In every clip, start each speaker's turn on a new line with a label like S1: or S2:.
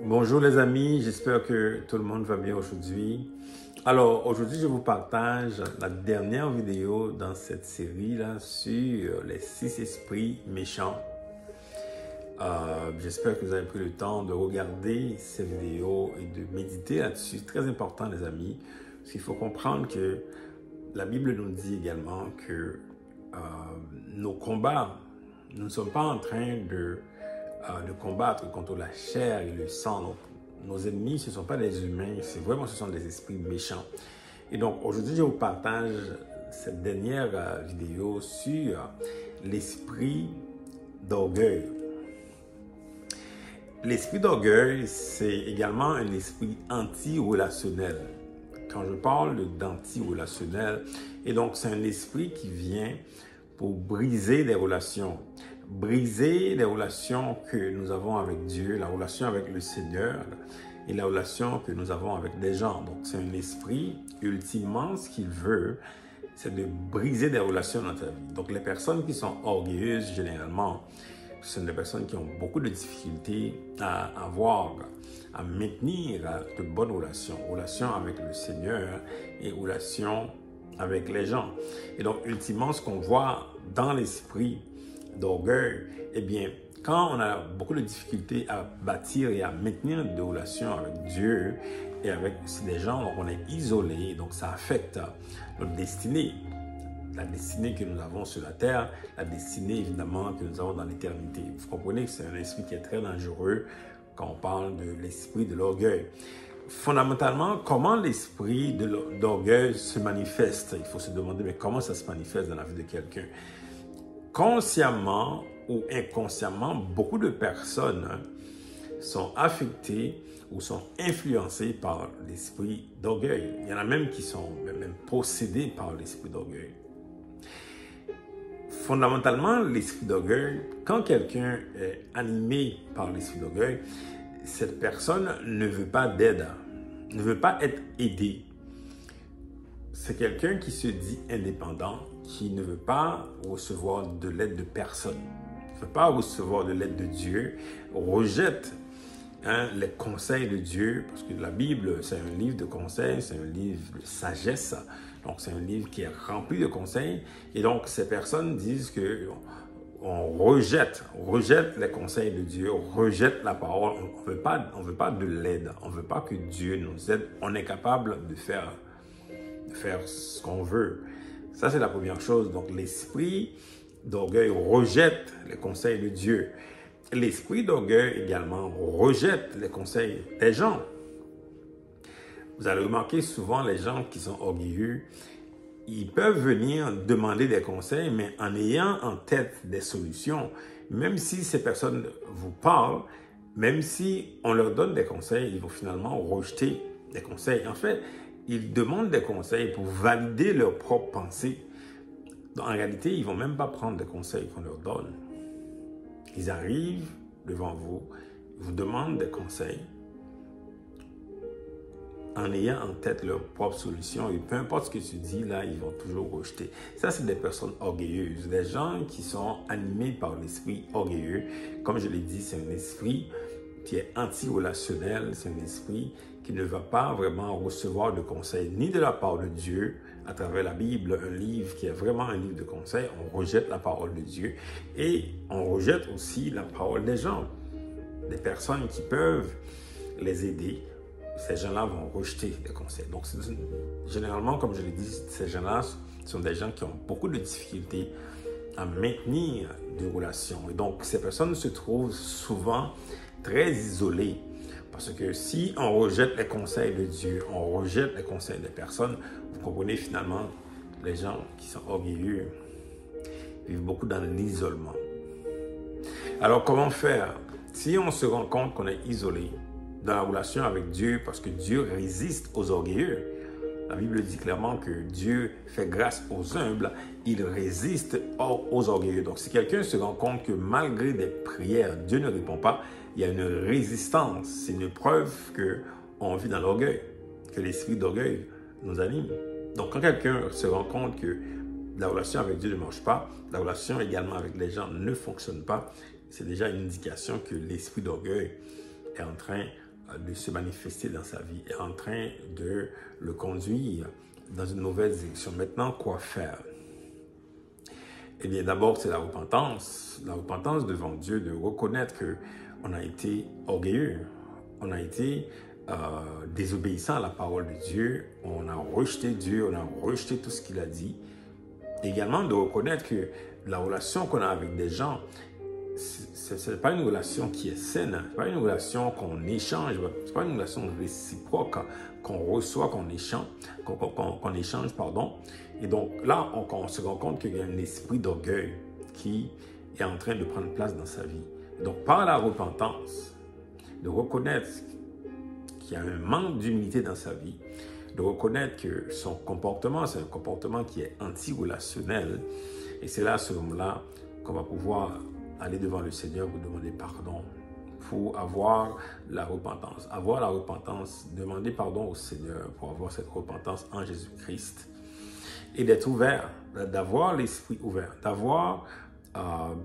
S1: Bonjour les amis, j'espère que tout le monde va bien aujourd'hui. Alors aujourd'hui je vous partage la dernière vidéo dans cette série-là sur les 6 esprits méchants. J'espère que vous avez pris le temps de regarder ces vidéos et de méditer là-dessus. C'est très important les amis, parce qu'il faut comprendre que la Bible nous dit également que nos combats, nous ne sommes pas en train de combattre contre la chair et le sang. Donc, nos ennemis, ce ne sont pas des humains, ce sont des esprits méchants. Et donc, aujourd'hui, je vous partage cette dernière vidéo sur l'esprit d'orgueil. L'esprit d'orgueil, c'est également un esprit anti-relationnel. Quand je parle d'anti-relationnel, et donc c'est un esprit qui vient pour briser des relations. Briser les relations que nous avons avec Dieu, la relation avec le Seigneur et la relation que nous avons avec des gens. Donc, c'est un esprit, ultimement, ce qu'il veut, c'est de briser des relations dans ta vie. Donc, les personnes qui sont orgueilleuses, généralement, ce sont des personnes qui ont beaucoup de difficultés à maintenir de bonnes relations. Relations avec le Seigneur et relations avec les gens. Et donc, ultimement, ce qu'on voit dans l'esprit d'orgueil, eh bien, quand on a beaucoup de difficultés à bâtir et à maintenir des relations avec Dieu et avec aussi des gens, donc on est isolé, donc ça affecte notre destinée. La destinée que nous avons sur la terre, la destinée évidemment que nous avons dans l'éternité. Vous comprenez que c'est un esprit qui est très dangereux quand on parle de l'esprit de l'orgueil. Fondamentalement, comment l'esprit d'orgueil se manifeste? Il faut se demander, mais comment ça se manifeste dans la vie de quelqu'un? Consciemment ou inconsciemment, beaucoup de personnes sont affectées ou sont influencées par l'esprit d'orgueil. Il y en a même qui sont même possédés par l'esprit d'orgueil. Fondamentalement, l'esprit d'orgueil, quand quelqu'un est animé par l'esprit d'orgueil, cette personne ne veut pas d'aide, ne veut pas être aidée. C'est quelqu'un qui se dit indépendant, qui ne veut pas recevoir de l'aide de personne, ne veut pas recevoir de l'aide de Dieu, rejette les conseils de Dieu, parce que la Bible, c'est un livre de conseils, c'est un livre de sagesse, donc c'est un livre qui est rempli de conseils, et donc ces personnes disent que on rejette les conseils de Dieu, on rejette la parole, on veut pas de l'aide, on veut pas que Dieu nous aide, on est capable de faire ce qu'on veut. Ça, c'est la première chose. Donc, l'esprit d'orgueil rejette les conseils de Dieu. L'esprit d'orgueil également rejette les conseils des gens. Vous allez remarquer souvent les gens qui sont orgueilleux, ils peuvent venir demander des conseils, mais en ayant en tête des solutions. Même si ces personnes vous parlent, même si on leur donne des conseils, ils vont finalement rejeter des conseils. En fait, ils demandent des conseils pour valider leurs propres pensées. En réalité, ils ne vont même pas prendre des conseils qu'on leur donne. Ils arrivent devant vous, vous demandent des conseils en ayant en tête leurs propres solutions. Et peu importe ce que tu dis, là, ils vont toujours rejeter. Ça, c'est des personnes orgueilleuses. Des gens qui sont animés par l'esprit orgueilleux. Comme je l'ai dit, c'est un esprit qui est anti-relationnel. C'est un esprit qui ne va pas vraiment recevoir de conseils ni de la part de Dieu à travers la Bible, un livre qui est vraiment un livre de conseils. On rejette la parole de Dieu et on rejette aussi la parole des gens, des personnes qui peuvent les aider. Ces gens-là vont rejeter les conseils. Donc, généralement, comme je l'ai dit, ces gens-là sont des gens qui ont beaucoup de difficultés à maintenir des relations. Et donc, ces personnes se trouvent souvent très isolées. Parce que si on rejette les conseils de Dieu, on rejette les conseils des personnes, vous comprenez finalement, les gens qui sont orgueilleux vivent beaucoup dans l'isolement. Alors, comment faire? Si on se rend compte qu'on est isolé dans la relation avec Dieu, parce que Dieu résiste aux orgueilleux, la Bible dit clairement que Dieu fait grâce aux humbles, il résiste aux orgueilleux. Donc, si quelqu'un se rend compte que malgré des prières, Dieu ne répond pas, il y a une résistance. C'est une preuve qu'on vit dans l'orgueil, que l'esprit d'orgueil nous anime. Donc, quand quelqu'un se rend compte que la relation avec Dieu ne marche pas, la relation également avec les gens ne fonctionne pas, c'est déjà une indication que l'esprit d'orgueil est en train de se manifester dans sa vie, est en train de le conduire dans une mauvaise direction. Maintenant, quoi faire? Eh bien, d'abord, c'est la repentance devant Dieu, de reconnaître qu'on a été orgueilleux, on a été désobéissant à la parole de Dieu, on a rejeté Dieu, on a rejeté tout ce qu'il a dit. Également, de reconnaître que la relation qu'on a avec des gens, ce n'est pas une relation qui est saine, ce n'est pas une relation qu'on échange, ce n'est pas une relation réciproque qu'on reçoit, qu'on échange, pardon. Et donc là, on se rend compte qu'il y a un esprit d'orgueil qui est en train de prendre place dans sa vie. Et donc par la repentance, de reconnaître qu'il y a un manque d'humilité dans sa vie, de reconnaître que son comportement, c'est un comportement qui est anti-relationnel. Et c'est là, à ce moment-là, qu'on va pouvoir aller devant le Seigneur pour demander pardon, pour avoir la repentance. Avoir la repentance, demander pardon au Seigneur pour avoir cette repentance en Jésus-Christ. Et d'être ouvert, d'avoir l'esprit ouvert, d'avoir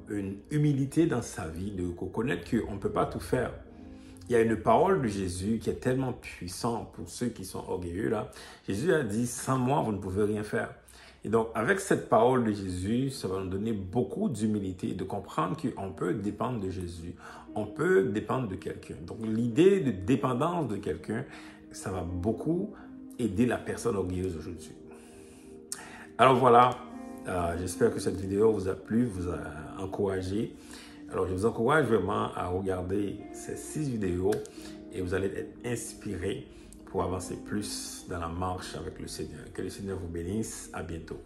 S1: une humilité dans sa vie, de reconnaître qu'on ne peut pas tout faire. Il y a une parole de Jésus qui est tellement puissante pour ceux qui sont orgueilleux là. Jésus a dit, sans moi, vous ne pouvez rien faire. Et donc, avec cette parole de Jésus, ça va nous donner beaucoup d'humilité, de comprendre qu'on peut dépendre de Jésus, on peut dépendre de quelqu'un. Donc, l'idée de dépendance de quelqu'un, ça va beaucoup aider la personne orgueilleuse aujourd'hui. Alors voilà, j'espère que cette vidéo vous a plu, vous a encouragé. Alors, je vous encourage vraiment à regarder ces 6 vidéos et vous allez être inspiré pour avancer plus dans la marche avec le Seigneur. Que le Seigneur vous bénisse. À bientôt.